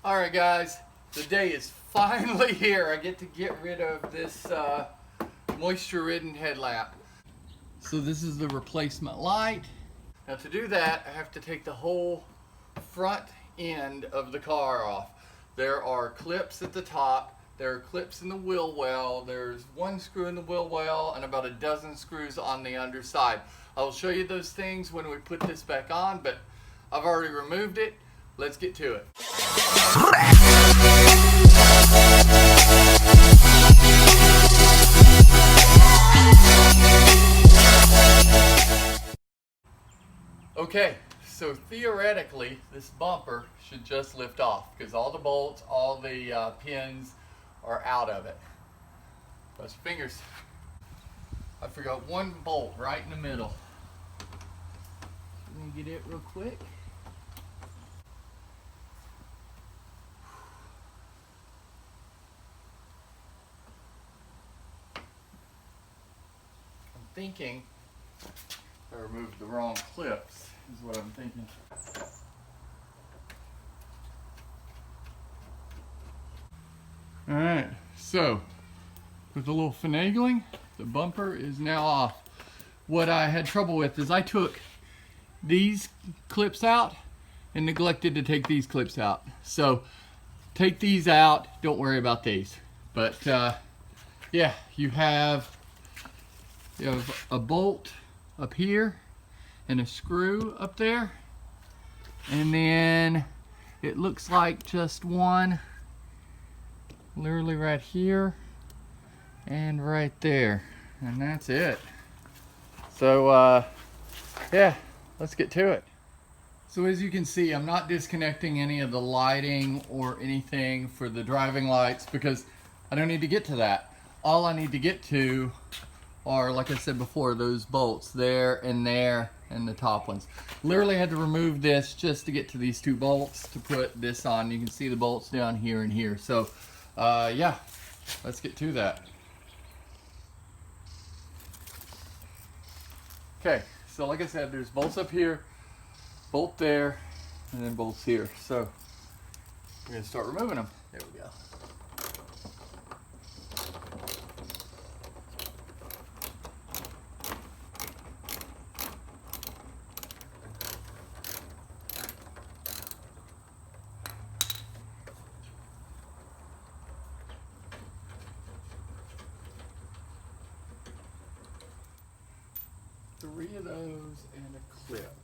Alright guys, the day is finally here. I get to get rid of this moisture-ridden headlamp. So this is the replacement light. Now to do that, I have to take the whole front end of the car off. There are clips at the top, there are clips in the wheel well, there's one screw in the wheel well, and about a dozen screws on the underside. I will show you those things when we put this back on, but I've already removed it. Let's get to it. Okay, so theoretically this bumper should just lift off because all the bolts, all the pins are out of it. Cross your fingers. I forgot one bolt right in the middle. Let me get it real quick. Thinking I removed the wrong clips is what I'm thinking. Alright, so with a little finagling, the bumper is now off. What I had trouble with is I took these clips out and neglected to take these clips out. So take these out, don't worry about these. But yeah, you have a bolt up here and a screw up there, and then it looks like just one literally right here and right there, and that's it. So yeah, let's get to it. So as you can see, I'm not disconnecting any of the lighting or anything for the driving lights because I don't need to get to that. All I need to get to are, like I said before, those bolts there and the top ones. Literally had to remove this just to get to these two bolts to put this on. You can see the bolts down here and here. So yeah, let's get to that. Okay, so like I said, there's bolts up here, bolt there, and then bolts here. So we're gonna start removing them. There we go. Three of those and a clip,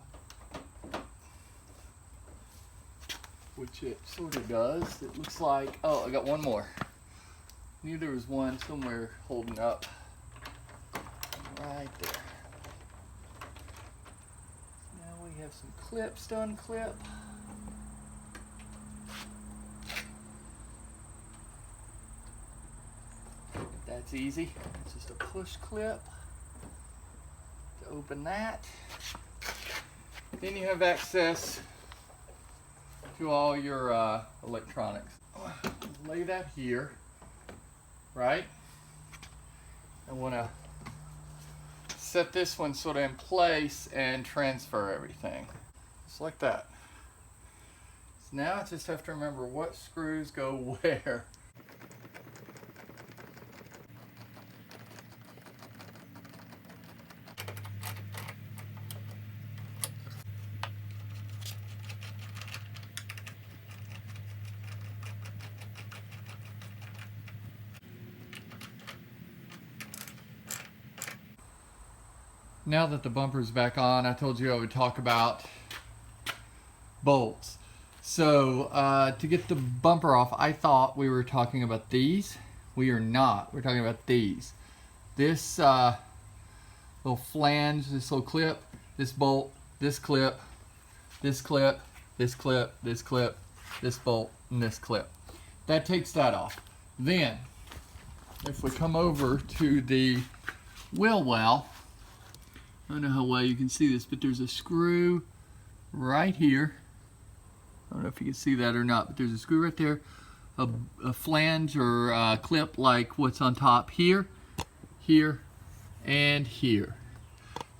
which it sort of does. It looks like, oh, I got one more. I knew there was one somewhere holding up right there. Now we have some clips to unclip. That's easy. It's just a push clip. Open that. Then you have access to all your electronics. Lay that here, right? I want to set this one sort of in place and transfer everything. Just like that. So now I just have to remember what screws go where. Now that the bumper's back on, I told you I would talk about bolts. So to get the bumper off, I thought we were talking about these. We are not. We're talking about these. This little flange, this little clip, this bolt, this clip, this clip, this clip, this clip, this bolt, and this clip. That takes that off. Then, if we come over to the wheel well, I don't know how well you can see this, but there's a screw right here. I don't know if you can see that or not, but there's a screw right there, a flange or a clip like what's on top here, here, and here.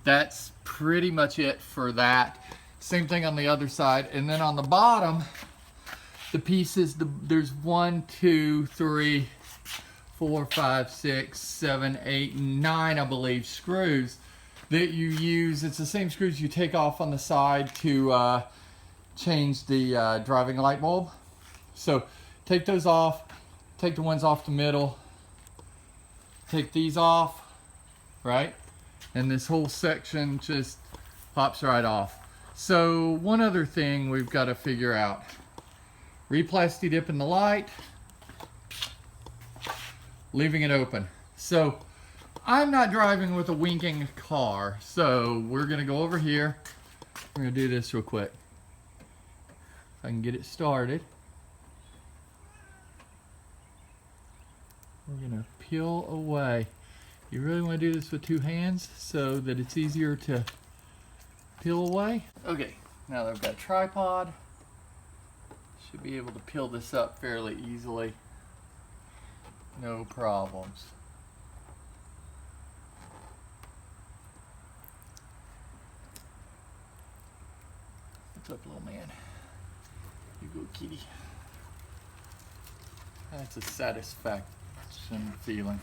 That's pretty much it for that. Same thing on the other side. And then on the bottom, the pieces, there's 1, 2, 3, 4, 5, 6, 7, 8, 9, I believe, screws that you use. It's the same screws you take off on the side to change the driving light bulb. So take those off, take the ones off the middle, take these off, right? And this whole section just pops right off. So one other thing we've got to figure out. Re-plastidip in the light, leaving it open. So I'm not driving with a winking car, so we're gonna go over here. We're gonna do this real quick. If I can get it started. We're gonna peel away. You really wanna do this with 2 hands so that it's easier to peel away. Okay, now that I've got a tripod, should be able to peel this up fairly easily. No problems. What's up, little man? You go, kitty. That's a satisfaction feeling.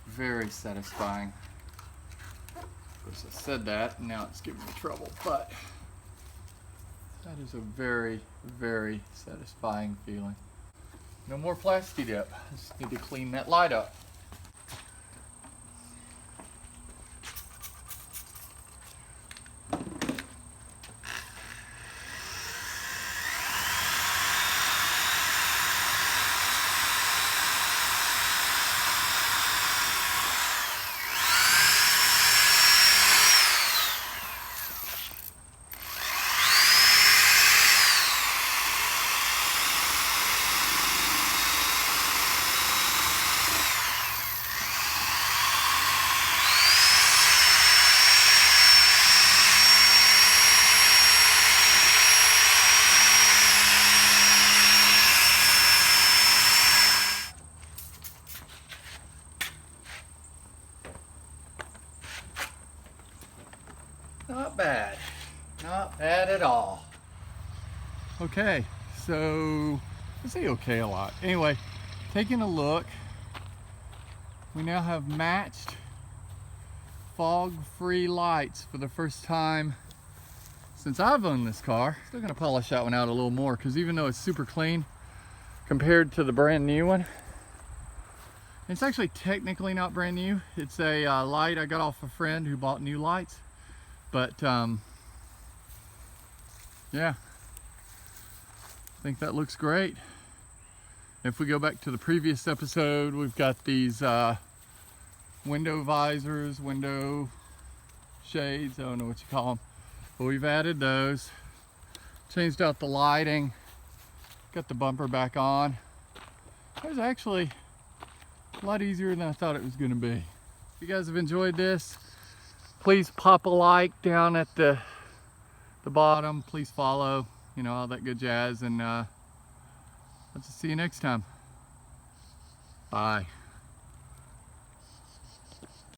Very satisfying. Of course, I said that, and now it's giving me trouble, but that is a very, very satisfying feeling. No more plastidip. Just need to clean that light up. Not bad. Not bad at all. Okay, so I say okay a lot. Anyway, taking a look, we now have matched fog-free lights for the first time since I've owned this car. Still gonna polish that one out a little more because even though it's super clean compared to the brand new one, it's actually technically not brand new. It's a light I got off a friend who bought new lights. But yeah, I think that looks great. If we go back to the previous episode, we've got these window visors, window shades, I don't know what you call them, but we've added those, changed out the lighting, got the bumper back on. It was actually a lot easier than I thought it was going to be. If you guys have enjoyed this, please pop a like down at the bottom. Please follow, you know, all that good jazz, and I'll just see you next time. Bye.